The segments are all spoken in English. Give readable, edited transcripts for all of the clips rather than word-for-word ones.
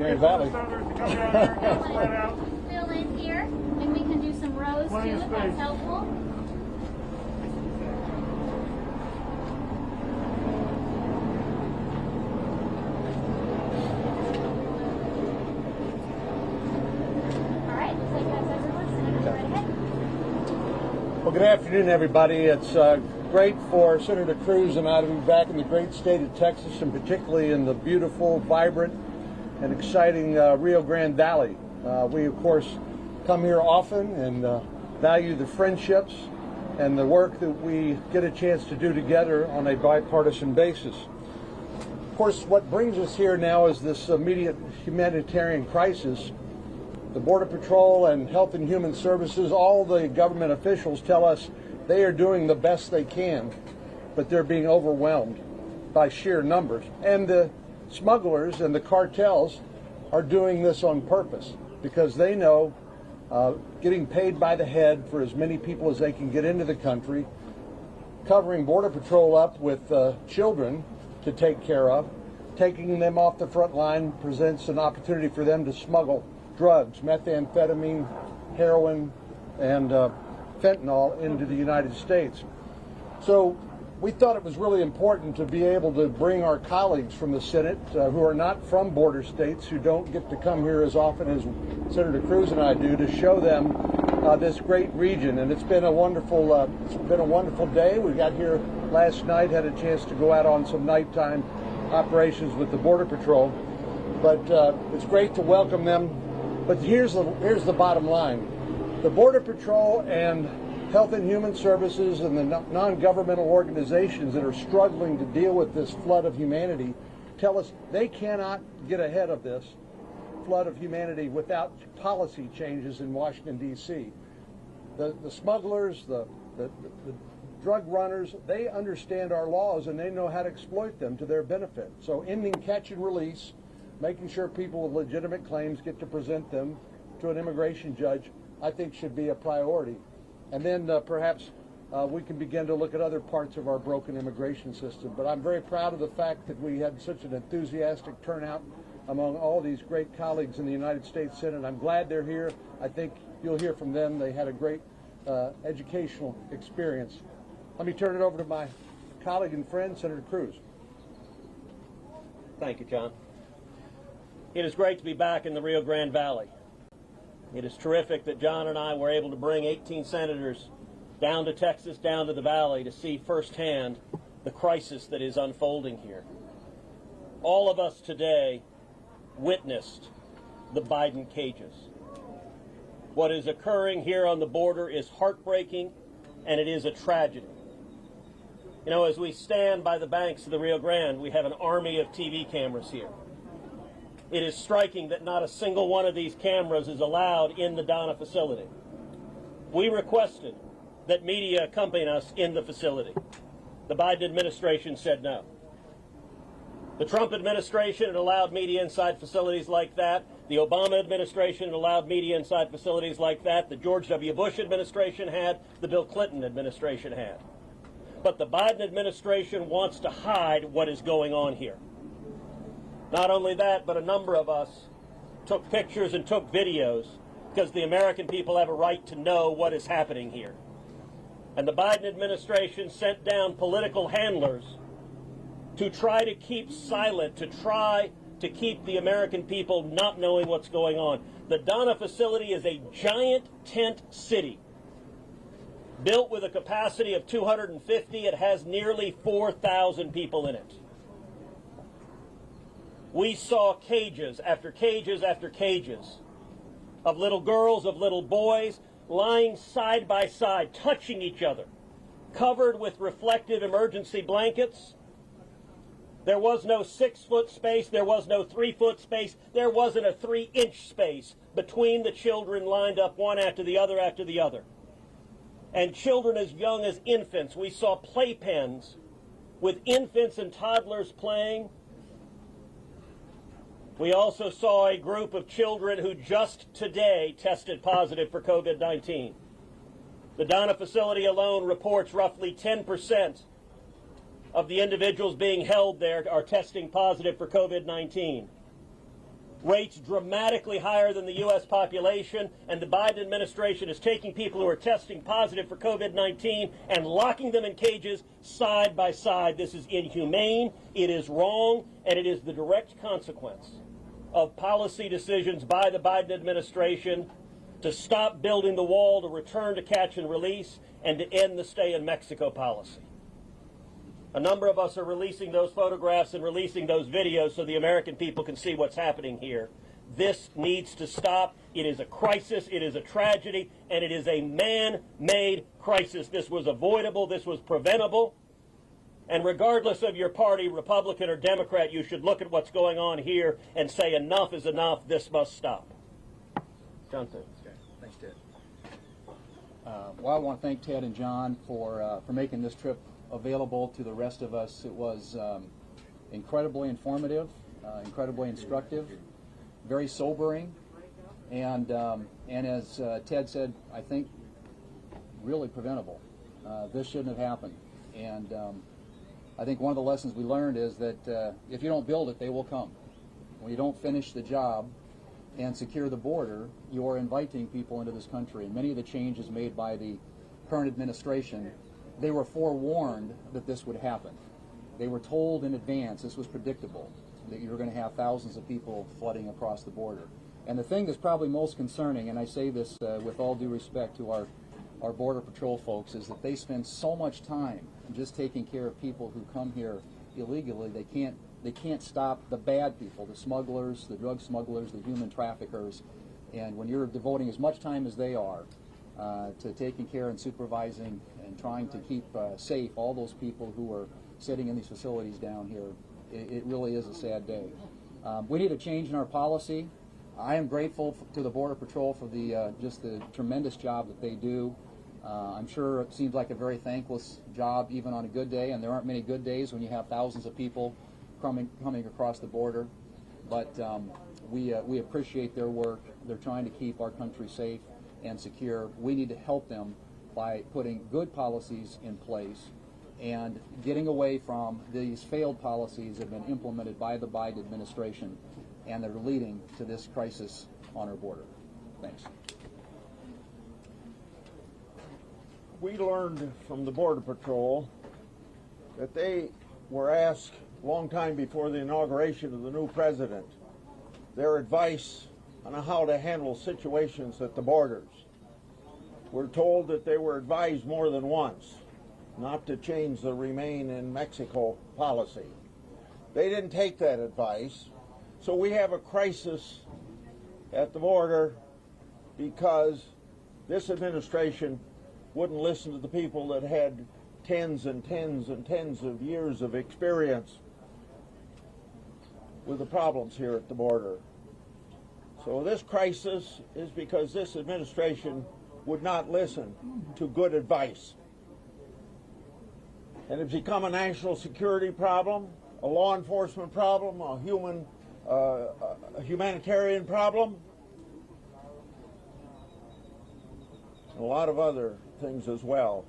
Valley. Fill in here, and we can do some rows too, if that's helpful. All right, looks like that's everyone. Senator, go right ahead. Well, good afternoon, everybody. It's great for Senator Cruz and I to be back in the great state of Texas, and particularly in the beautiful, vibrant, and exciting Rio Grande Valley. We, of course, come here often and value the friendships and the work that we get a chance to do together on a bipartisan basis. Of course, what brings us here now is this immediate humanitarian crisis. The Border Patrol and Health and Human Services, all the government officials tell us they are doing the best they can, but they're being overwhelmed by sheer numbers. And the smugglers and the cartels are doing this on purpose because they know getting paid by the head for as many people as they can get into the country, covering Border Patrol up with children to take care of, taking them off the front line presents an opportunity for them to smuggle drugs, methamphetamine, heroin, and fentanyl into the United States. So we thought it was really important to be able to bring our colleagues from the Senate who are not from border states, who don't get to come here as often as Senator Cruz and I do, to show them this great region. And it's been a wonderful day. We got here last night, had a chance to go out on some nighttime operations with the Border Patrol. But it's great to welcome them. But here's the bottom line. The Border Patrol and Health and Human Services and the non-governmental organizations that are struggling to deal with this flood of humanity tell us they cannot get ahead of this flood of humanity without policy changes in Washington, D.C. The smugglers, the drug runners, they understand our laws and they know how to exploit them to their benefit. So ending catch and release, making sure people with legitimate claims get to present them to an immigration judge, I think should be a priority. And then perhaps we can begin to look at other parts of our broken immigration system. But I'm very proud of the fact that we had such an enthusiastic turnout among all these great colleagues in the United States Senate. I'm glad they're here. I think you'll hear from them. They had a great educational experience. Let me turn it over to my colleague and friend, Senator Cruz. Thank you, John. It is great to be back in the Rio Grande Valley. It is terrific that John and I were able to bring 18 senators down to Texas, down to the Valley, to see firsthand the crisis that is unfolding here. All of us today witnessed the Biden cages. What is occurring here on the border is heartbreaking, and it is a tragedy. You know, as we stand by the banks of the Rio Grande, we have an army of TV cameras here. It is striking that not a single one of these cameras is allowed in the Donna facility. We requested that media accompany us in the facility. The Biden administration said no. The Trump administration had allowed media inside facilities like that. The Obama administration had allowed media inside facilities like that. The George W. Bush administration had. The Bill Clinton administration had. But the Biden administration wants to hide what is going on here. Not only that, but a number of us took pictures and took videos because the American people have a right to know what is happening here. And the Biden administration sent down political handlers to try to keep silent, to try to keep the American people not knowing what's going on. The Donna facility is a giant tent city built with a capacity of 250. It has nearly 4,000 people in it. We saw cages after cages after cages of little girls, of little boys, lying side by side, touching each other, covered with reflective emergency blankets. There was no 6-foot space. There was no 3-foot space. There wasn't a 3-inch space between the children lined up one after the other after the other. And children as young as infants. We saw playpens with infants and toddlers playing. We also saw a group of children who just today tested positive for COVID-19. The Donna facility alone reports roughly 10% of the individuals being held there are testing positive for COVID-19. rates dramatically higher than the U.S. population, and the Biden administration is taking people who are testing positive for COVID-19 and locking them in cages side by side. This is inhumane, it is wrong, and it is the direct consequence of policy decisions by the Biden administration to stop building the wall, to return to catch and release, and to end the stay in Mexico policy. A number of us are releasing those photographs and releasing those videos so the American people can see what's happening here. This needs to stop. It is a crisis, it is a tragedy, and it is a man-made crisis. This was avoidable, this was preventable, and regardless of your party, Republican or Democrat, you should look at what's going on here and say enough is enough, this must stop. John. Okay, thanks, Ted. Well, I want to thank Ted and John for making this trip available to the rest of us. It was incredibly informative, incredibly instructive, very sobering, and as Ted said, I think really preventable. This shouldn't have happened, and I think one of the lessons we learned is that if you don't build it, they will come. When you don't finish the job and secure the border, you are inviting people into this country, and many of the changes made by the current administration, they were forewarned that this would happen. They were told in advance, this was predictable, that you were going to have thousands of people flooding across the border. And the thing that's probably most concerning, and I say this with all due respect to our Border Patrol folks, is that they spend so much time just taking care of people who come here illegally. They can't stop the bad people, the smugglers, the drug smugglers, the human traffickers. And when you're devoting as much time as they are to taking care and supervising and trying to keep safe all those people who are sitting in these facilities down here, it really is a sad day. We need a change in our policy. I am grateful to the Border Patrol for just the tremendous job that they do. I'm sure it seems like a very thankless job even on a good day, and there aren't many good days when you have thousands of people coming across the border. But we appreciate their work. They're trying to keep our country safe and secure. We need to help them by putting good policies in place and getting away from these failed policies that have been implemented by the Biden administration and that are leading to this crisis on our border. Thanks. We learned from the Border Patrol that they were asked a long time before the inauguration of the new president their advice on how to handle situations at the borders. We're told that they were advised more than once not to change the Remain in Mexico policy. They didn't take that advice, so we have a crisis at the border because this administration wouldn't listen to the people that had tens and tens and tens of years of experience with the problems here at the border. So this crisis is because this administration would not listen to good advice. And it's become a national security problem, a law enforcement problem, a humanitarian problem, and a lot of other things as well.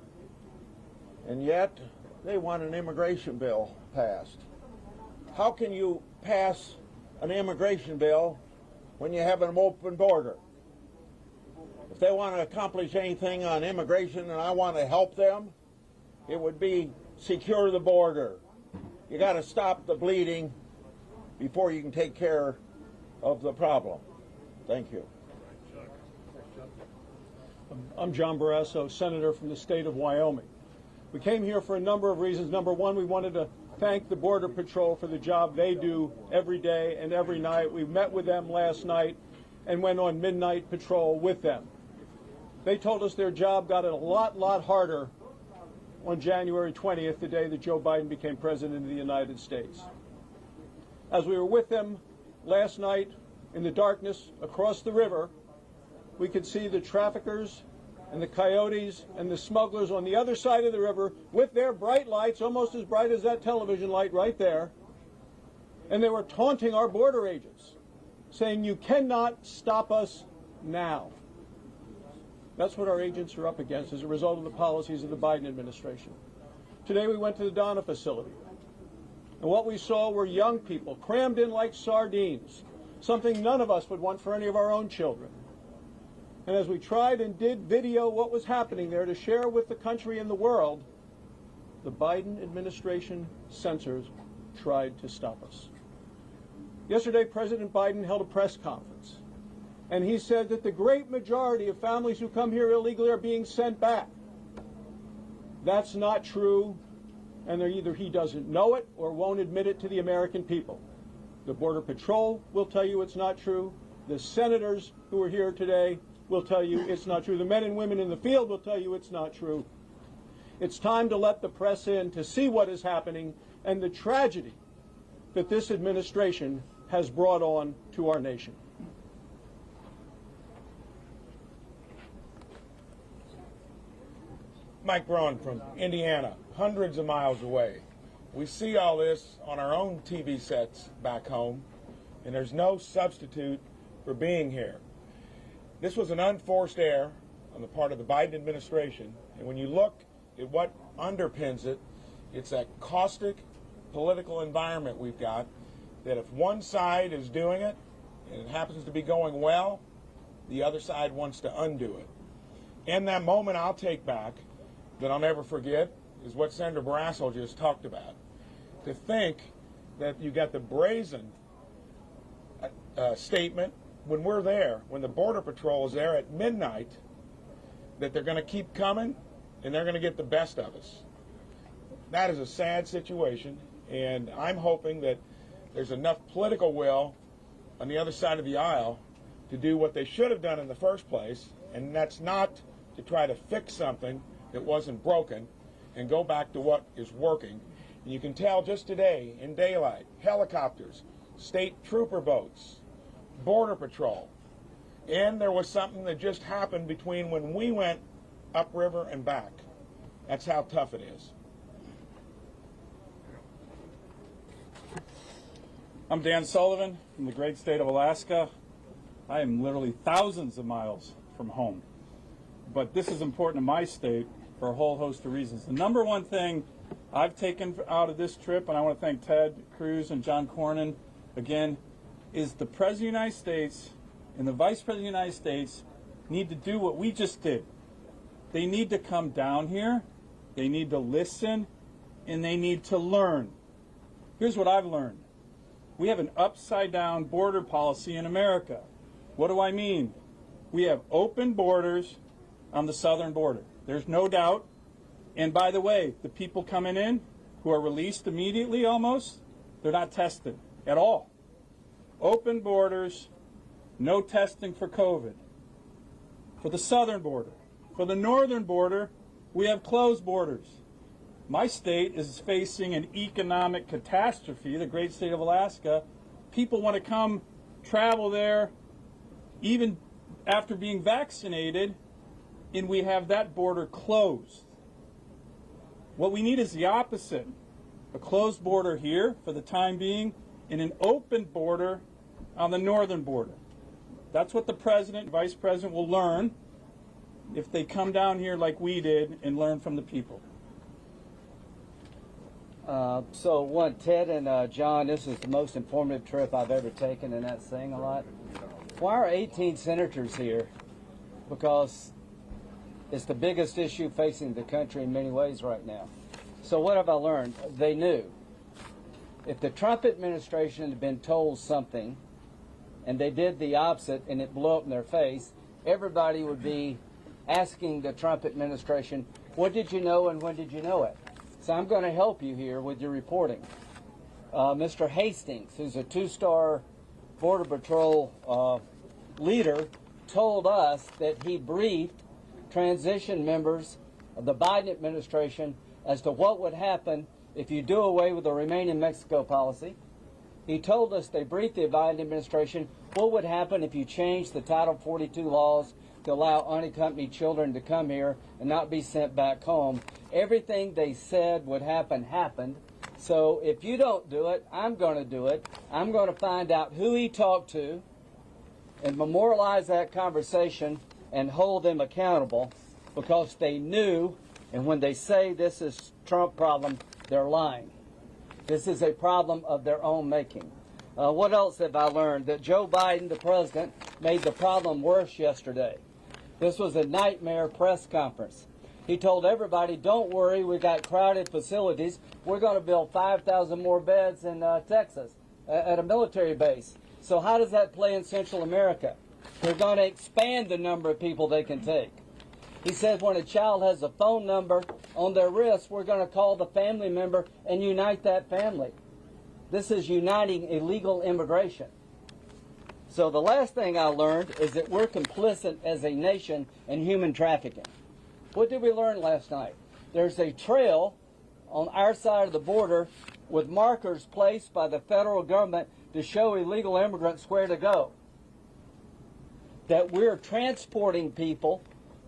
And yet, they want an immigration bill passed. How can you pass an immigration bill when you have an open border? If they want to accomplish anything on immigration and I want to help them, it would be secure the border. You got to stop the bleeding before you can take care of the problem. Thank you. I'm John Barrasso, Senator from the state of Wyoming. We came here for a number of reasons. Number one, we wanted to thank the Border Patrol for the job they do every day and every night. We met with them last night and went on midnight patrol with them. They told us their job got a lot harder on January 20th, the day that Joe Biden became president of the United States. As we were with them last night in the darkness across the river, we could see the traffickers and the coyotes and the smugglers on the other side of the river with their bright lights, almost as bright as that television light right there. And they were taunting our border agents, saying, "You cannot stop us now." That's what our agents are up against as a result of the policies of the Biden administration. Today we went to the Donna facility, and what we saw were young people crammed in like sardines, something none of us would want for any of our own children. And as we tried and did video what was happening there to share with the country and the world, the Biden administration censors tried to stop us. Yesterday, President Biden held a press conference, and he said that the great majority of families who come here illegally are being sent back. That's not true, and either he doesn't know it or won't admit it to the American people. The Border Patrol will tell you it's not true. The senators who are here today will tell you it's not true. The men and women in the field will tell you it's not true. It's time to let the press in to see what is happening and the tragedy that this administration has brought on to our nation. Mike Braun from Indiana, hundreds of miles away. We see all this on our own TV sets back home, and there's no substitute for being here. This was an unforced error on the part of the Biden administration, and when you look at what underpins it, it's that caustic political environment we've got, that if one side is doing it, and it happens to be going well, the other side wants to undo it. And that moment I'll take back, that I'll never forget, is what Senator Barrasso just talked about. To think that you got the brazen statement when we're there, when the Border Patrol is there at midnight, that they're going to keep coming and they're going to get the best of us. That is a sad situation, and I'm hoping that there's enough political will on the other side of the aisle to do what they should have done in the first place, and that's not to try to fix something that wasn't broken and go back to what is working. And you can tell just today, in daylight, helicopters, state trooper boats, Border Patrol, and there was something that just happened between when we went upriver and back. That's how tough it is. I'm Dan Sullivan from the great state of Alaska. I am literally thousands of miles from home. But this is important to my state for a whole host of reasons. The number one thing I've taken out of this trip, and I want to thank Ted Cruz and John Cornyn again, is the President of the United States and the Vice President of the United States need to do what we just did. They need to come down here, they need to listen, and they need to learn. Here's what I've learned. We have an upside-down border policy in America. What do I mean? We have open borders on the southern border. There's no doubt. And by the way, the people coming in who are released immediately almost, they're not tested at all. Open borders, no testing for COVID. For the southern border. For the northern border, we have closed borders. My state is facing an economic catastrophe, the great state of Alaska. People want to come travel there even after being vaccinated, and we have that border closed. What we need is the opposite. A closed border here for the time being and an open border on the northern border. That's what the President and Vice President will learn if they come down here like we did and learn from the people. Ted and John, this is the most informative trip I've ever taken, and that's saying a lot. Why are 18 senators here? Because it's the biggest issue facing the country in many ways right now. So what have I learned? They knew. If the Trump administration had been told something and they did the opposite and it blew up in their face, everybody would be asking the Trump administration, what did you know and when did you know it? So I'm going to help you here with your reporting. Mr. Hastings, who's a 2-star Border Patrol leader, told us that he briefed transition members of the Biden administration as to what would happen if you do away with the Remain in Mexico policy. He told us they briefed the Biden administration what would happen if you changed the Title 42 laws to allow unaccompanied children to come here and not be sent back home. Everything they said would happen happened. So if you don't do it, I'm going to do it. I'm going to find out who he talked to and memorialize that conversation and hold them accountable, because they knew, and when they say this is Trump problem, they're lying. This is a problem of their own making. What else have I learned? That Joe Biden, the president, made the problem worse yesterday. This was a nightmare press conference. He told everybody, don't worry, we got crowded facilities. We're going to build 5,000 more beds in Texas at a military base. So how does that play in Central America? They're going to expand the number of people they can take. He said when a child has a phone number on their wrist, we're going to call the family member and unite that family. This is uniting illegal immigration. So the last thing I learned is that we're complicit as a nation in human trafficking. What did we learn last night? There's a trail on our side of the border with markers placed by the federal government to show illegal immigrants where to go. That we're transporting people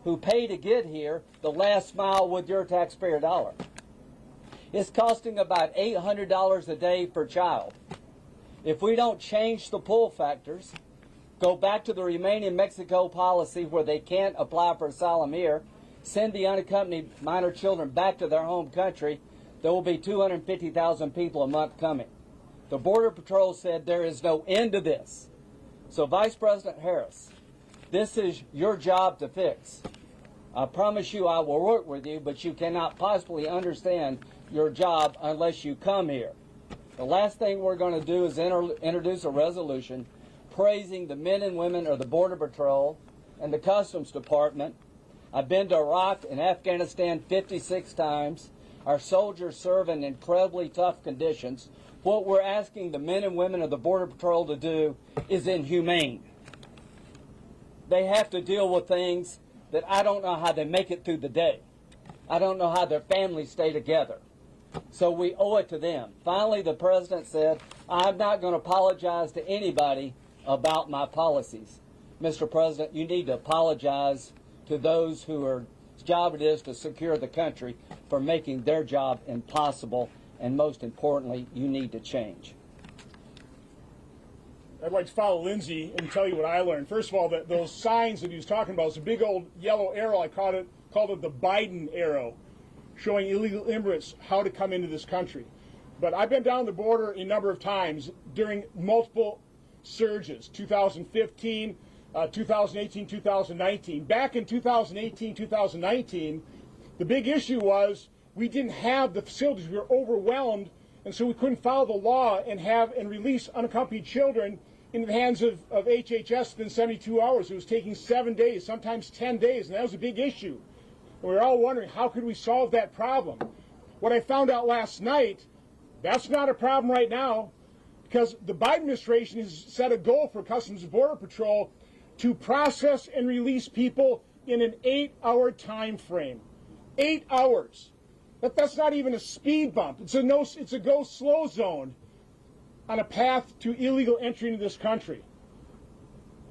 who pay to get here the last mile with your taxpayer dollar. It's costing about $800 a day per child. If we don't change the pull factors, go back to the Remain in Mexico policy where they can't apply for asylum here, send the unaccompanied minor children back to their home country, there will be 250,000 people a month coming. The Border Patrol said there is no end to this. So Vice President Harris, this is your job to fix. I promise you I will work with you, but you cannot possibly understand your job unless you come here. The last thing we're going to do is introduce a resolution praising the men and women of the Border Patrol and the Customs Department. I've been to Iraq and Afghanistan 56 times. Our soldiers serve in incredibly tough conditions. What we're asking the men and women of the Border Patrol to do is inhumane. They have to deal with things that I don't know how they make it through the day. I don't know how their families stay together. So we owe it to them. Finally, the president said, I'm not going to apologize to anybody about my policies. Mr. President, you need to apologize to those whose job it is to secure the country for making their job impossible. And most importantly, you need to change. I'd like to follow Lindsay and tell you what I learned. First of all, those signs that he was talking about, it's a big old yellow arrow. I called it the Biden arrow, showing illegal immigrants how to come into this country. But I've been down the border a number of times during multiple surges, 2015, 2018, 2019. Back in 2018, 2019, the big issue was we didn't have the facilities. We were overwhelmed, and so we couldn't follow the law and release unaccompanied children into the hands of HHS within 72 hours. It was taking 7 days, sometimes 10 days, and that was a big issue. And we were all wondering, how could we solve that problem? What I found out last night, that's not a problem right now, because the Biden administration has set a goal for Customs and Border Patrol to process and release people in an 8-hour time frame. 8 hours. That's not even a speed bump. It's a go slow zone on a path to illegal entry into this country.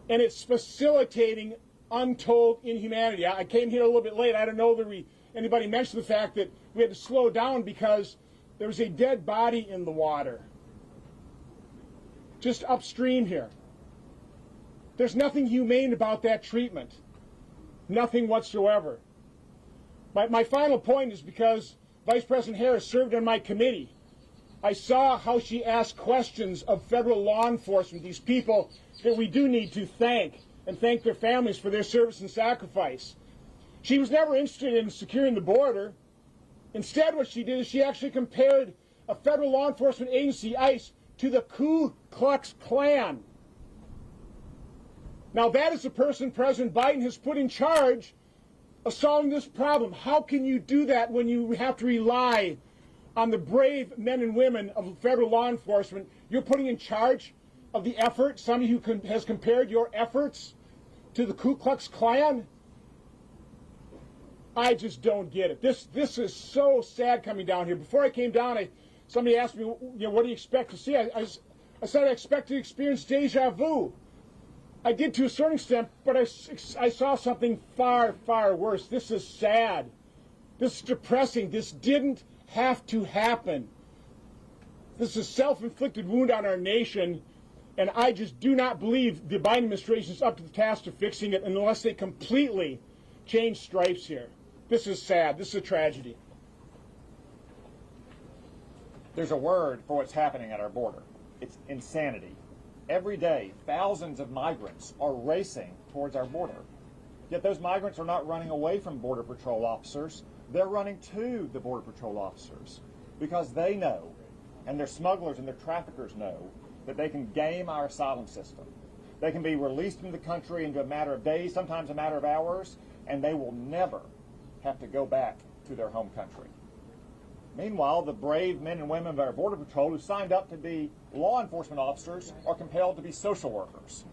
And it's facilitating untold inhumanity. I came here a little bit late. I don't know that anybody mentioned the fact that we had to slow down because there was a dead body in the water just upstream here. There's nothing humane about that treatment. Nothing whatsoever. My final point is because Vice President Harris served on my committee. I saw how she asked questions of federal law enforcement, these people that we do need to thank, and thank their families for their service and sacrifice. She was never interested in securing the border. Instead, what she did is she actually compared a federal law enforcement agency, ICE, to the Ku Klux Klan. Now, that is the person President Biden has put in charge of solving this problem. How can you do that when you have to rely on the brave men and women of federal law enforcement? You're putting in charge of the effort. Somebody who has compared your efforts to the Ku Klux Klan. I just don't get it. This is so sad coming down here. Before I came down, somebody asked me, what do you expect to see? I said I expect to experience deja vu. I did to a certain extent, but I saw something far, far worse. This is sad. This is depressing. This didn't have to happen. This is a self-inflicted wound on our nation, and I just do not believe the Biden administration is up to the task of fixing it unless they completely change stripes here. This is sad. This is a tragedy. There's a word for what's happening at our border. It's insanity. Every day, thousands of migrants are racing towards our border. Yet those migrants are not running away from Border Patrol officers. They're running to the Border Patrol officers because they know, and their smugglers and their traffickers know, that they can game our asylum system. They can be released from the country into a matter of days, sometimes a matter of hours, and they will never have to go back to their home country. Meanwhile, the brave men and women of our Border Patrol who signed up to be law enforcement officers are compelled to be social workers,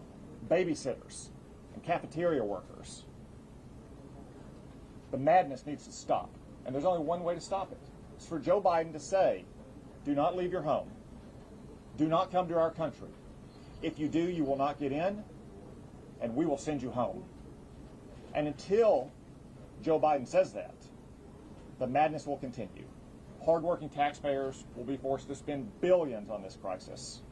babysitters, and cafeteria workers. The madness needs to stop, and there's only one way to stop it. It's for Joe Biden to say, do not leave your home. Do not come to our country. If you do, you will not get in, and we will send you home. And until Joe Biden says that, the madness will continue. Hardworking taxpayers will be forced to spend billions on this crisis.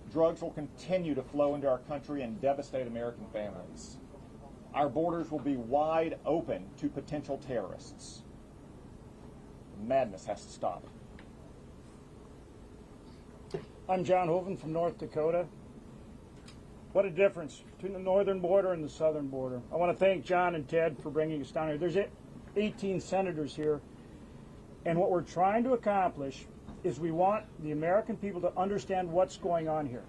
Drugs will continue to flow into our country and devastate American families. Our borders will be wide open to potential terrorists. The madness has to stop. I'm John Hoven from North Dakota. What a difference between the northern border and the southern border. I want to thank John and Ted for bringing us down here. There's 18 senators here, and what we're trying to accomplish is we want the American people to understand what's going on here.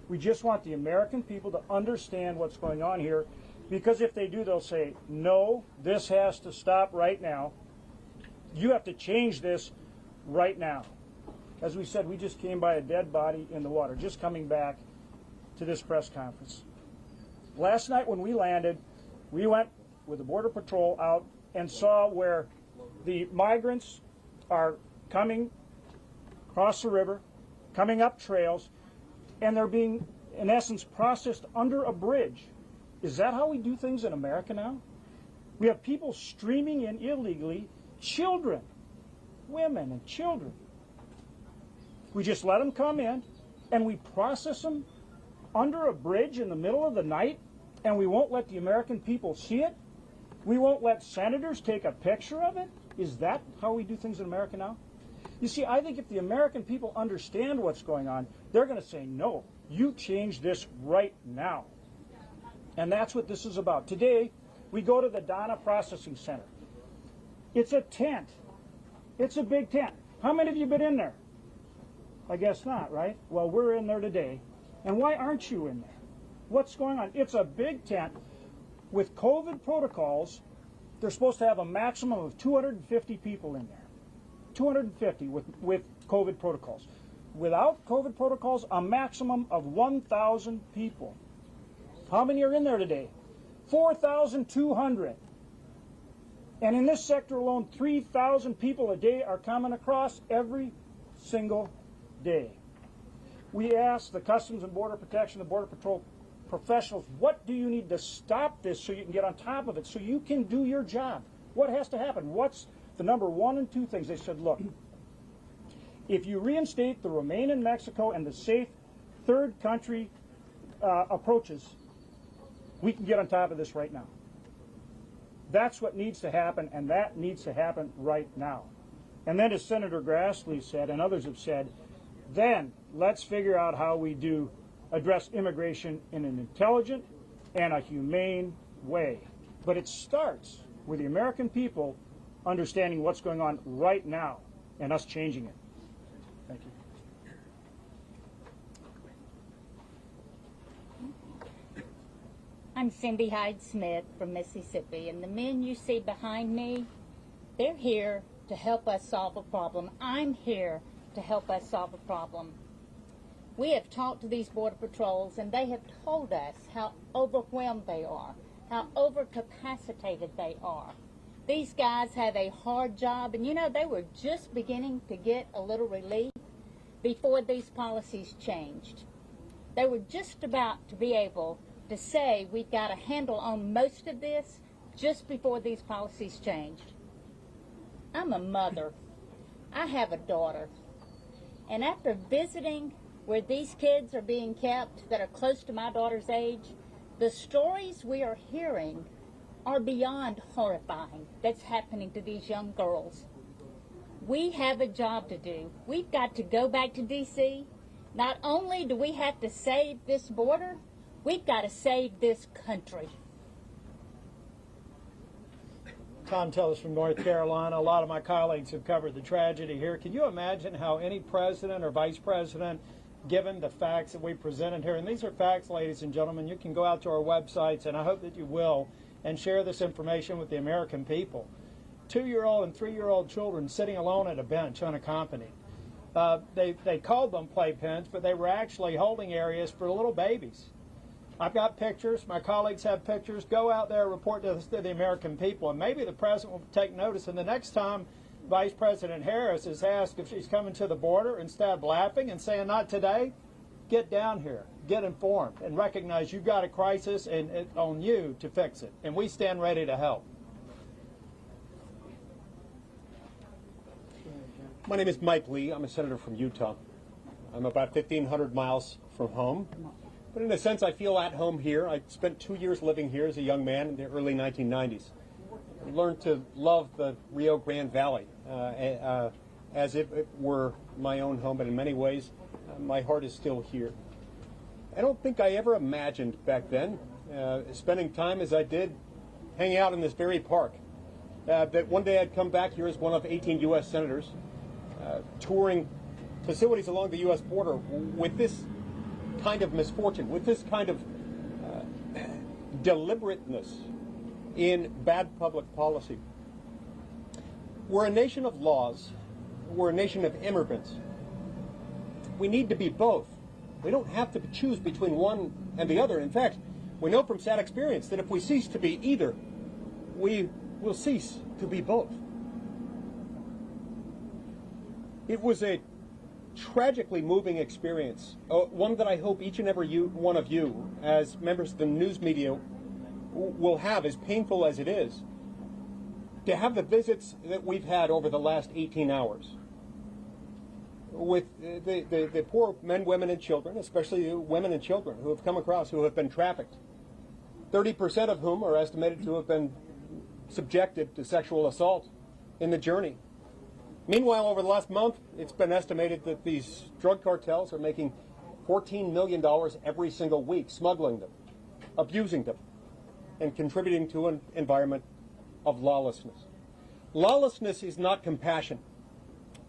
We just want the American people to understand what's going on here, because if they do, they'll say, no, this has to stop right now. You have to change this right now. As we said, we just came by a dead body in the water, just coming back to this press conference. Last night when we landed, we went with the Border Patrol out and saw where the migrants are coming across the river, coming up trails, and they're being, in essence, processed under a bridge. Is that how we do things in America now? We have people streaming in illegally, children, women and children. We just let them come in, and we process them under a bridge in the middle of the night, and we won't let the American people see it? We won't let senators take a picture of it? Is that how we do things in America now? You see, I think if the American people understand what's going on, they're going to say, no, you change this right now. And that's what this is about. Today, we go to the Donna Processing Center. It's a tent. It's a big tent. How many of you been in there? I guess not, right? Well, we're in there today. And why aren't you in there? What's going on? It's a big tent with COVID protocols. They're supposed to have a maximum of 250 people in there. 250 with COVID protocols. Without COVID protocols, a maximum of 1,000 people. How many are in there today? 4,200. And in this sector alone, 3,000 people a day are coming across every single day. We asked the Customs and Border Protection, the Border Patrol professionals, what do you need to stop this so you can get on top of it, so you can do your job? What has to happen? What's the number 1 and 2 things? They said, look, if you reinstate the Remain in Mexico and the safe third country approaches, we can get on top of this right now. That's what needs to happen, and that needs to happen right now. And then, as Senator Grassley said, and others have said, then let's figure out how we do address immigration in an intelligent and a humane way. But it starts with the American people understanding what's going on right now and us changing it. Thank you. I'm Cindy Hyde-Smith from Mississippi, and the men you see behind me, they're here to help us solve a problem. I'm here to help us solve a problem. We have talked to these Border Patrols, and they have told us how overwhelmed they are, how overcapacitated they are. These guys have a hard job, and you know, they were just beginning to get a little relief before these policies changed. They were just about to be able to say we've got a handle on most of this just before these policies changed. I'm a mother. I have a daughter. And after visiting where these kids are being kept that are close to my daughter's age, the stories we are hearing are beyond horrifying that's happening to these young girls. We have a job to do. We've got to go back to D.C. Not only do we have to save this border, we've got to save this country. Tom Tillis from North Carolina. A lot of my colleagues have covered the tragedy here. Can you imagine how any president or vice president, given the facts that we presented here, and these are facts, ladies and gentlemen, you can go out to our websites, and I hope that you will, and share this information with the American people. 2-year-old and 3-year-old children sitting alone at a bench unaccompanied. They called them playpens, but they were actually holding areas for little babies. I've got pictures. My colleagues have pictures. Go out there, report to the American people, and maybe the president will take notice. And the next time Vice President Harris is asked if she's coming to the border, instead of laughing and saying, not today, get down here, get informed, and recognize you've got a crisis and it's on you to fix it. And we stand ready to help. My name is Mike Lee. I'm a senator from Utah. I'm about 1,500 miles from home. But in a sense, I feel at home here. I spent 2 years living here as a young man in the early 1990s. I learned to love the Rio Grande Valley as if it were my own home, but in many ways, my heart is still here. I don't think I ever imagined back then, spending time as I did, hanging out in this very park, that one day I'd come back here as one of 18 U.S. senators, touring facilities along the U.S. border with this kind of misfortune, with this kind of deliberateness in bad public policy. We're a nation of laws. We're a nation of immigrants. We need to be both. We don't have to choose between one and the other. In fact, we know from sad experience that if we cease to be either, we will cease to be both. It was a tragically moving experience, one that I hope each and every one of you, as members of the news media, will have, as painful as it is, to have the visits that we've had over the last 18 hours with the poor men, women, and children, especially women and children who have come across, who have been trafficked, 30% of whom are estimated to have been subjected to sexual assault in the journey. Meanwhile, over the last month, it's been estimated that these drug cartels are making $14 million every single week, smuggling them, abusing them, and contributing to an environment of lawlessness. Lawlessness is not compassion.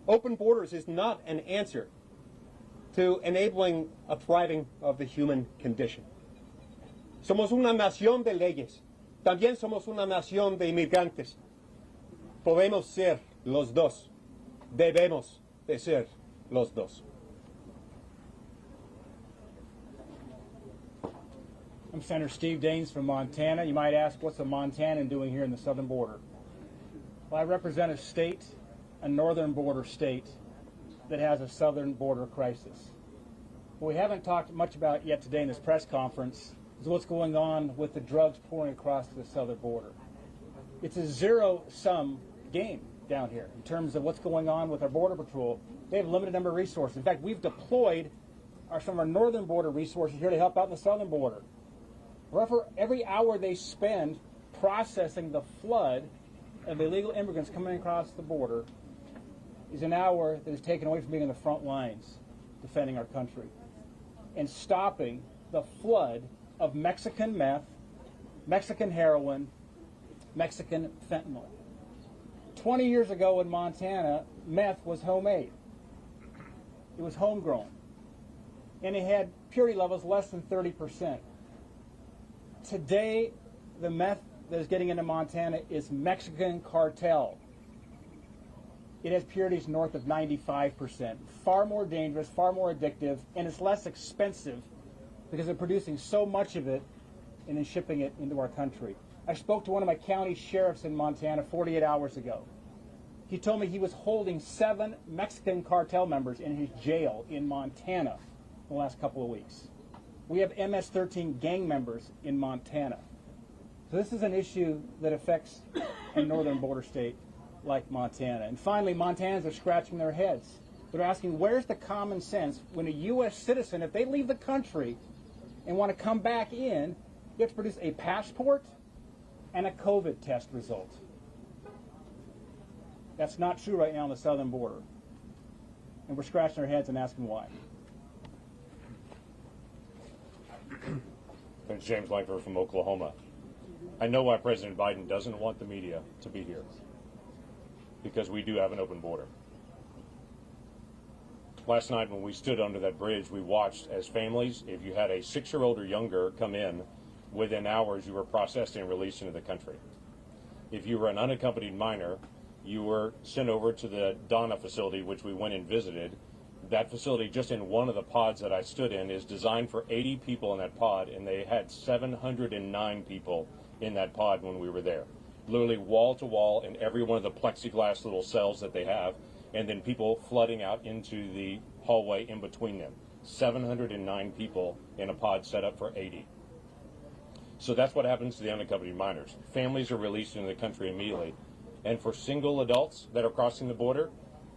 Open borders is not an answer to enabling a thriving of the human condition. Somos una nación de leyes. También somos una nación de inmigrantes. Podemos ser los dos. Debemos de ser los dos. I'm Senator Steve Daines from Montana. You might ask, what's a Montanan doing here in the southern border? Well, I represent a state, a northern border state, that has a southern border crisis. What we haven't talked much about yet today in this press conference is what's going on with the drugs pouring across the southern border. It's a zero-sum game down here in terms of what's going on with our Border Patrol. They have a limited number of resources. In fact, we've deployed some of our northern border resources here to help out in the southern border. For every hour they spend processing the flood of illegal immigrants coming across the border is an hour that is taken away from being in the front lines defending our country and stopping the flood of Mexican meth, Mexican heroin, Mexican fentanyl. 20 years ago in Montana, meth was homemade. It was homegrown. And it had purity levels less than 30%. Today, the meth that is getting into Montana is Mexican cartel. It has purities north of 95%. Far more dangerous, far more addictive, and it's less expensive because they're producing so much of it and then shipping it into our country. I spoke to one of my county sheriffs in Montana 48 hours ago. He told me he was holding 7 Mexican cartel members in his jail in Montana in the last couple of weeks. We have MS-13 gang members in Montana. So this is an issue that affects a northern border state like Montana. And finally, Montanans are scratching their heads. They're asking, where's the common sense when a U.S. citizen, if they leave the country and want to come back in, you have to produce a passport and a COVID test result. That's not true right now on the southern border. And we're scratching our heads and asking why. It's James Langford from Oklahoma. I know why President Biden doesn't want the media to be here, because we do have an open border. Last night when we stood under that bridge, we watched as families, if you had a 6-year-old or younger come in, within hours you were processed and released into the country. If you were an unaccompanied minor, you were sent over to the Donna facility, which we went and visited. That facility, just in one of the pods that I stood in, is designed for 80 people in that pod, and they had 709 people in that pod when we were there. Literally wall to wall in every one of the plexiglass little cells that they have, and then people flooding out into the hallway in between them. 709 people in a pod set up for 80. So that's what happens to the unaccompanied minors. Families are released into the country immediately. And for single adults that are crossing the border,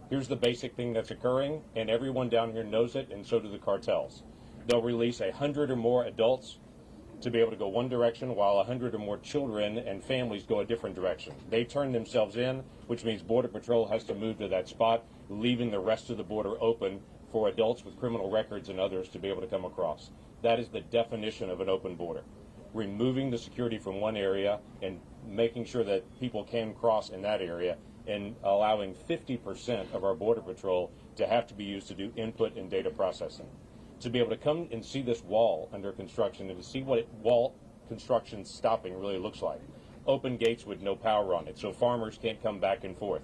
here's the basic thing that's occurring, and everyone down here knows it, and so do the cartels. They'll release 100 or more adults to be able to go one direction, while 100 or more children and families go a different direction. They turn themselves in, which means Border Patrol has to move to that spot, leaving the rest of the border open for adults with criminal records and others to be able to come across. That is the definition of an open border. Removing the security from one area and making sure that people can cross in that area, and allowing 50% of our Border Patrol to have to be used to do input and data processing. To be able to come and see this wall under construction and to see what wall construction stopping really looks like. Open gates with no power on it, so farmers can't come back and forth.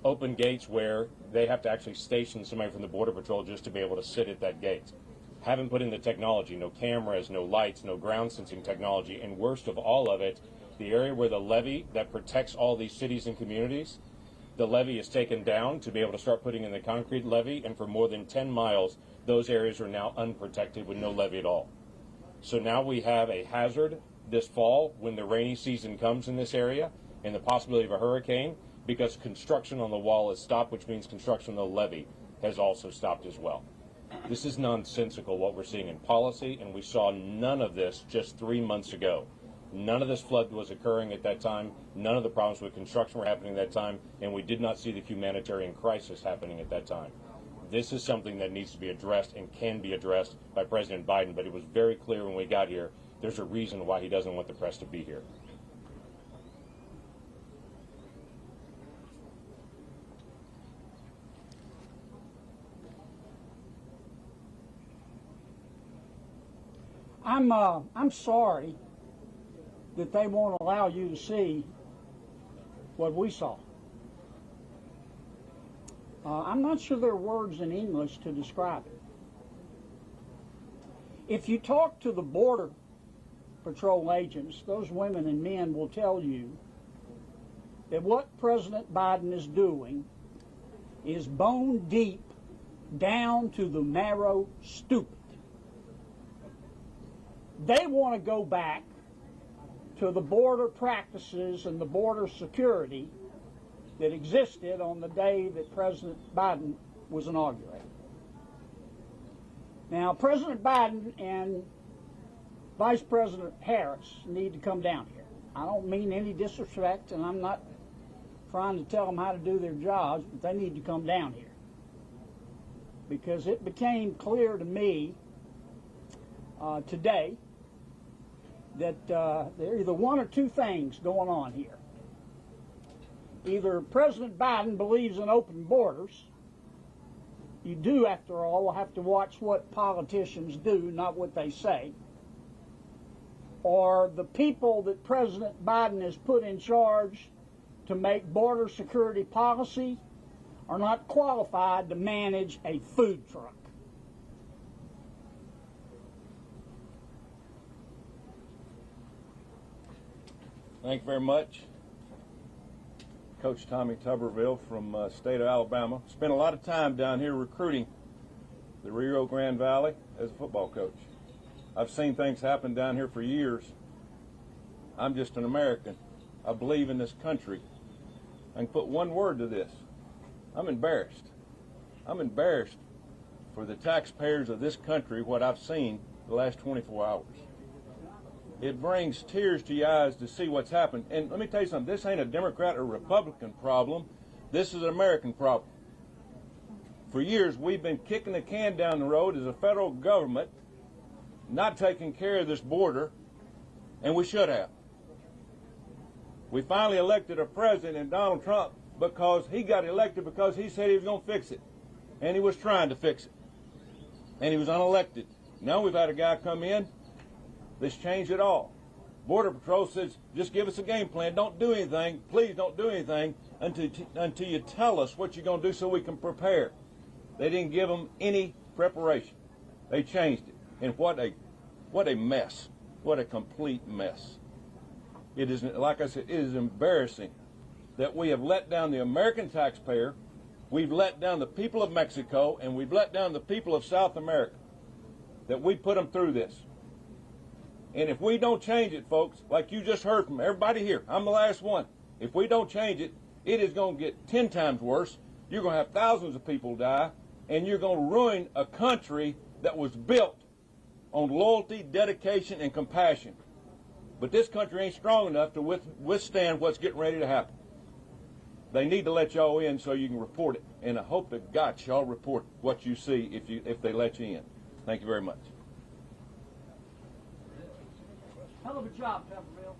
Open gates where they have to actually station somebody from the Border Patrol just to be able to sit at that gate. Haven't put in the technology, no cameras, no lights, no ground sensing technology, and worst of all of it, the area where the levee that protects all these cities and communities, the levee is taken down to be able to start putting in the concrete levee, and for more than 10 miles, those areas are now unprotected with no levee at all. So now we have a hazard this fall when the rainy season comes in this area, and the possibility of a hurricane, because construction on the wall is stopped, which means construction on the levee has also stopped as well. This is nonsensical what we're seeing in policy, and we saw none of this just 3 months ago. None of this flood was occurring at that time. None of the problems with construction were happening at that time, and we did not see the humanitarian crisis happening at that time. This is something that needs to be addressed and can be addressed by President Biden, but it was very clear when we got here, there's a reason why he doesn't want the press to be here. I'm sorry that they won't allow you to see what we saw. I'm not sure there are words in English to describe it. If you talk to the Border Patrol agents, those women and men will tell you that what President Biden is doing is bone deep down to the marrow stupid. They want to go back to the border practices and the border security that existed on the day that President Biden was inaugurated. Now, President Biden and Vice President Harris need to come down here. I don't mean any disrespect, and I'm not trying to tell them how to do their jobs, but they need to come down here. Because it became clear to me today that there are either one or two things going on here. Either President Biden believes in open borders. You do, after all, have to watch what politicians do, not what they say. Or the people that President Biden has put in charge to make border security policy are not qualified to manage a food truck. Thank you very much. Coach Tommy Tuberville from state of Alabama. Spent a lot of time down here recruiting the Rio Grande Valley as a football coach. I've seen things happen down here for years. I'm just an American. I believe in this country. I can put one word to this. I'm embarrassed. I'm embarrassed for the taxpayers of this country, what I've seen the last 24 hours. It brings tears to your eyes to see what's happened. And let me tell you something, this ain't a Democrat or Republican problem. This is an American problem. For years, we've been kicking the can down the road as a federal government not taking care of this border, and we should have. We finally elected a president in Donald Trump because he got elected because he said he was going to fix it. And he was trying to fix it. And he was unelected. Now we've had a guy come in that's changed it all. Border Patrol says, just give us a game plan. Don't do anything. Please don't do anything until you tell us what you're going to do so we can prepare. They didn't give them any preparation. They changed it. And what a mess. What a complete mess. It is, like I said, it is embarrassing that we have let down the American taxpayer, we've let down the people of Mexico, and we've let down the people of South America, that we put them through this. And if we don't change it, folks, like you just heard from everybody here, I'm the last one. If we don't change it, it is going to get 10 times worse. You're going to have thousands of people die, and you're going to ruin a country that was built on loyalty, dedication, and compassion. But this country ain't strong enough to withstand what's getting ready to happen. They need to let y'all in so you can report it. And I hope to God y'all report what you see if they let you in. Thank you very much. Hell of a job, Pepperville.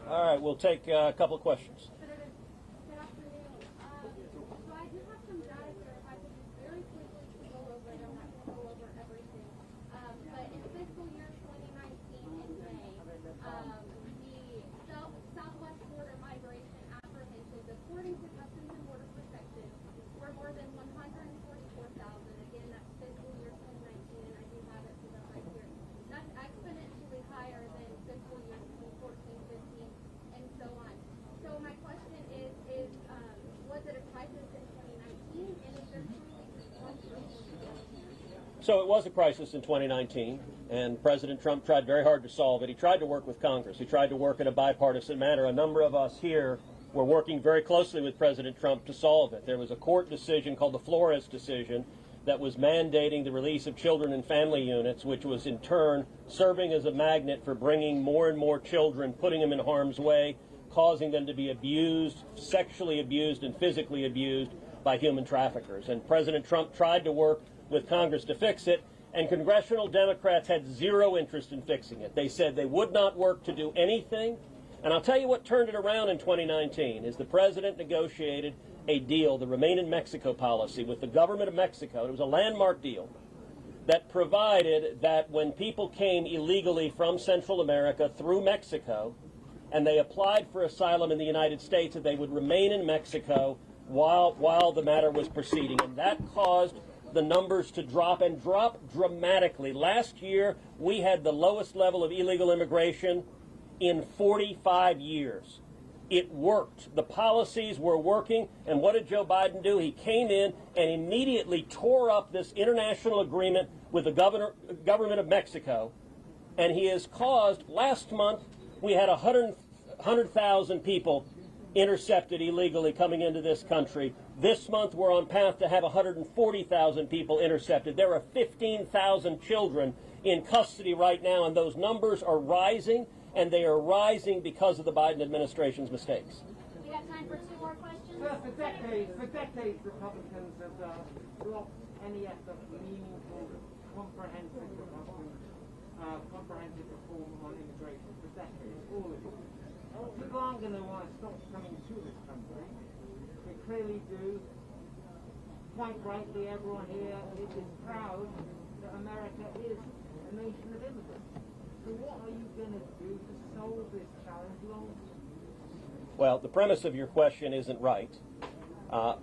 All right, we'll take a couple of questions. So it was a crisis in 2019, and President Trump tried very hard to solve it. He tried to work with Congress. He tried to work in a bipartisan manner. A number of us here were working very closely with President Trump to solve it. There was a court decision called the Flores decision that was mandating the release of children and family units, which was in turn serving as a magnet for bringing more and more children, putting them in harm's way, causing them to be abused, sexually abused, and physically abused by human traffickers. And President Trump tried to work with Congress to fix it, and congressional Democrats had zero interest in fixing it. They said they would not work to do anything. And I'll tell you what turned it around in 2019 is the president negotiated a deal, the Remain in Mexico policy, with the government of Mexico. It was a landmark deal that provided that when people came illegally from Central America through Mexico and they applied for asylum in the United States, that they would remain in Mexico while the matter was proceeding. And that caused the numbers to drop, and drop dramatically. Last year, we had the lowest level of illegal immigration in 45 years. It worked. The policies were working, and what did Joe Biden do? He came in and immediately tore up this international agreement with the government of Mexico, and he has caused, last month, we had 100,000 people intercepted illegally coming into this country. This month, we're on path to have 140,000 people intercepted. There are 15,000 children in custody right now, and those numbers are rising, and they are rising because of the Biden administration's mistakes. We have time for 2 more questions. For decades, Republicans have blocked any effort for meaningful, comprehensive reform on immigration. For decades, all of it. People aren't going to want to stop coming to this country. They clearly do. Quite rightly, everyone here is proud that America is a nation of immigrants. So what are you going to do to solve this challenge long term? Well, the premise of your question isn't right.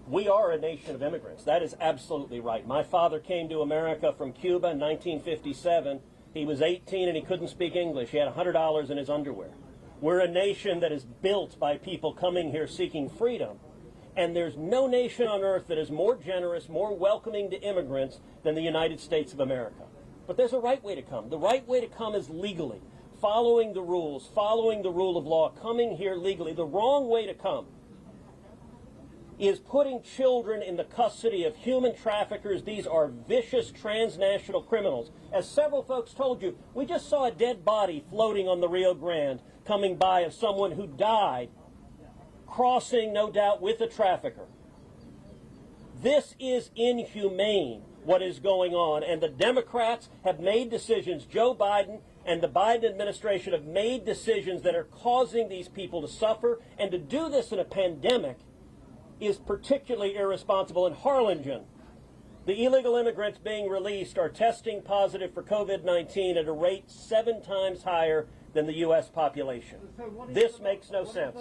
We are a nation of immigrants. That is absolutely right. My father came to America from Cuba in 1957. He was 18 and he couldn't speak English. He had $100 in his underwear. We're a nation that is built by people coming here seeking freedom. And there's no nation on earth that is more generous, more welcoming to immigrants than the United States of America. But there's a right way to come. The right way to come is legally, following the rules, following the rule of law, coming here legally. The wrong way to come is putting children in the custody of human traffickers. These are vicious transnational criminals. As several folks told you, we just saw a dead body floating on the Rio Grande coming by of someone who died, crossing, no doubt, with a trafficker. This is inhumane, what is going on, and the Democrats have made decisions. Joe Biden and the Biden administration have made decisions that are causing these people to suffer, and to do this in a pandemic is particularly irresponsible. In Harlingen, the illegal immigrants being released are testing positive for COVID-19 at a rate 7 times higher than the U.S. population. This makes no sense.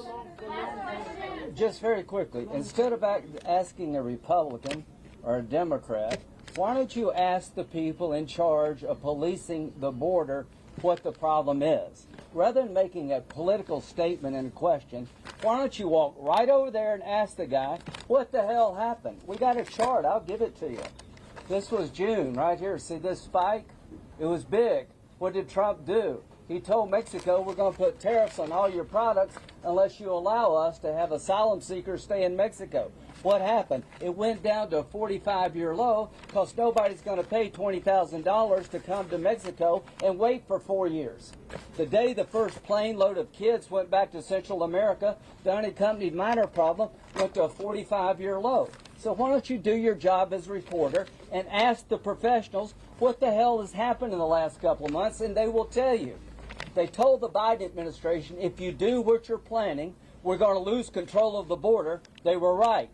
Just very quickly, instead of asking a Republican or a Democrat, why don't you ask the people in charge of policing the border what the problem is? Rather than making a political statement and a question, why don't you walk right over there and ask the guy, what the hell happened? We got a chart. I'll give it to you. This was June right here. See this spike? It was big. What did Trump do? He told Mexico, we're going to put tariffs on all your products unless you allow us to have asylum seekers stay in Mexico. What happened? It went down to a 45-year low because nobody's going to pay $20,000 to come to Mexico and wait for 4 years. The day the first plane load of kids went back to Central America, the unaccompanied minor problem went to a 45-year low. So why don't you do your job as a reporter and ask the professionals what the hell has happened in the last couple of months, and they will tell you. They told the Biden administration, if you do what you're planning, we're going to lose control of the border. They were right.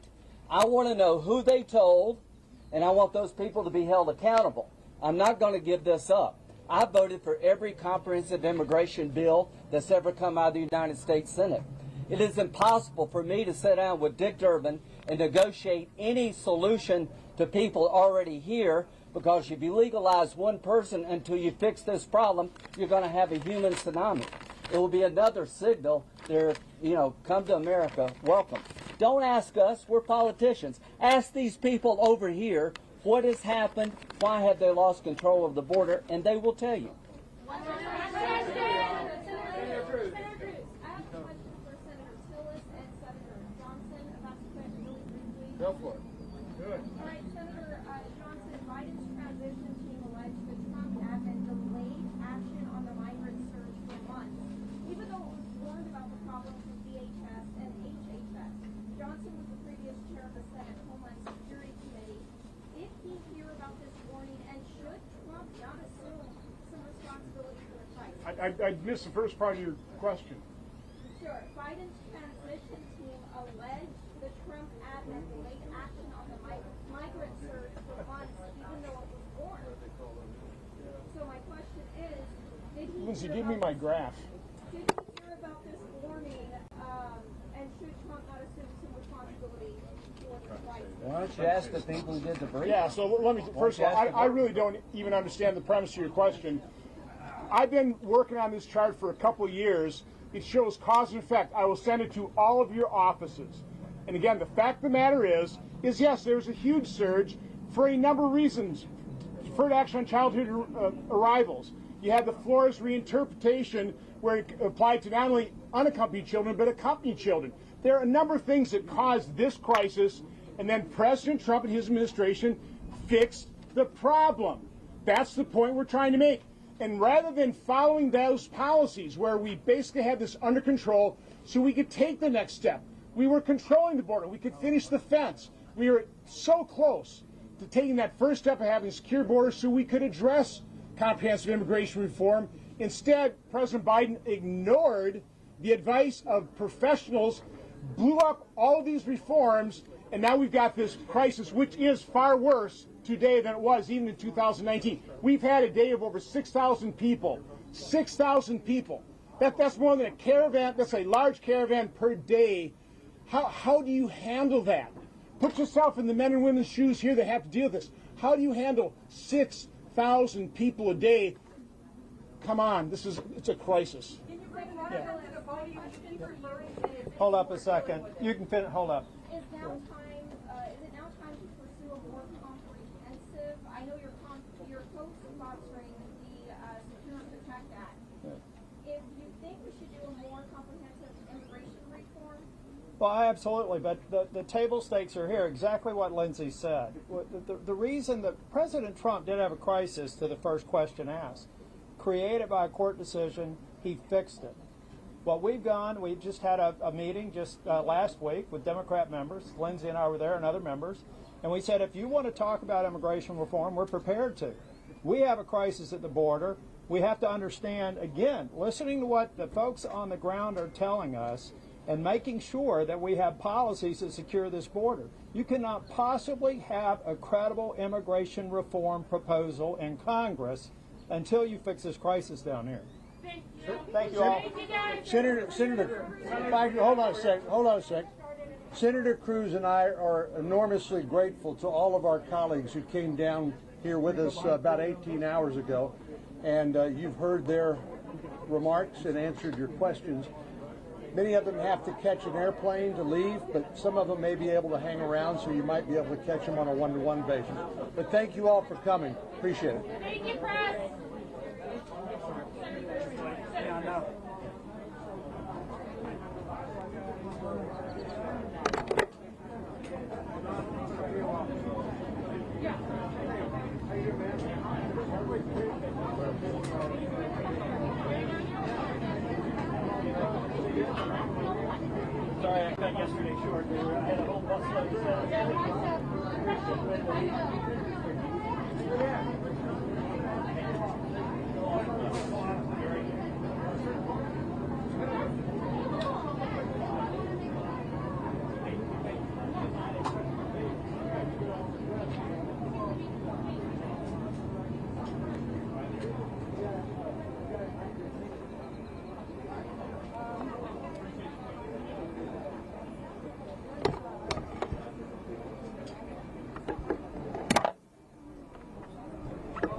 I want to know who they told, and I want those people to be held accountable. I'm not going to give this up. I voted for every comprehensive immigration bill that's ever come out of the United States Senate. It is impossible for me to sit down with Dick Durbin and negotiate any solution to people already here, because if you legalize one person until you fix this problem, you're going to have a human tsunami. It will be another signal there, come to America, welcome. Don't ask us, we're politicians. Ask these people over here what has happened, why have they lost control of the border, and they will tell you. Go for it. Good. All right, Senator Johnson, Biden's transition team alleged that Trump admin delayed action on the migrant surge for months, even though it was warned about the problem from DHS and HHS. Johnson was the previous chair of the Senate Homeland Security Committee. Did he hear about this warning, and should Trump not assume some responsibility for the crisis? I missed the first part of your question. Sure. Biden's transition team alleged the Trump admin delayed action on the migrant surge for months, even though it was warned. So my question is, did he Lindsay, hear give me my graph. Did he hear about this warning, and should Trump not assume some responsibility for the crisis? Why don't you ask the people who did the briefing? Yeah, so let me, first of all, I really don't even understand the premise of your question. I've been working on this chart for a couple of years. It shows cause and effect. I will send it to all of your offices. And again, the fact of the matter is yes, there's a huge surge for a number of reasons. Deferred action on childhood arrivals. You had the Flores reinterpretation where it applied to not only unaccompanied children, but accompanied children. There are a number of things that caused this crisis, and then President Trump and his administration fixed the problem. That's the point we're trying to make. And rather than following those policies where we basically had this under control so we could take the next step, we were controlling the border, we could finish the fence. We were so close to taking that first step of having a secure border so we could address comprehensive immigration reform. Instead, President Biden ignored the advice of professionals, blew up all of these reforms, and now we've got this crisis, which is far worse today than it was even in 2019. We've had a day of over 6,000 people. 6,000 people. That's more than a caravan. That's a large caravan per day. How do you handle that? Put yourself in the men and women's shoes here that have to deal with this. How do you handle 6,000 people a day? Come on, it's a crisis. Yeah. Hold up a second. You can finish. Hold up. Is it now time to pursue a more comprehensive? I know you're co-sponsoring the Secure and Protect Act. If you think we should do a more comprehensive immigration reform. Well, absolutely, but the table stakes are here. Exactly what Lindsay said. The reason that President Trump did have a crisis, to the first question asked, created by a court decision, he fixed it. What we just had a meeting just last week with Democrat members. Lindsay and I were there and other members. And we said, if you want to talk about immigration reform, we're prepared to. We have a crisis at the border. We have to understand, again, listening to what the folks on the ground are telling us and making sure that we have policies that secure this border. You cannot possibly have a credible immigration reform proposal in Congress until you fix this crisis down here. Thank you all. Senator, hold on a sec. Senator Cruz and I are enormously grateful to all of our colleagues who came down here with us about 18 hours ago, and you've heard their remarks and answered your questions. Many of them have to catch an airplane to leave, but some of them may be able to hang around, so you might be able to catch them on a one-to-one basis. But thank you all for coming. Appreciate it. Thank you, press. Sorry, I cut yesterday short. I had a whole busload of stuff.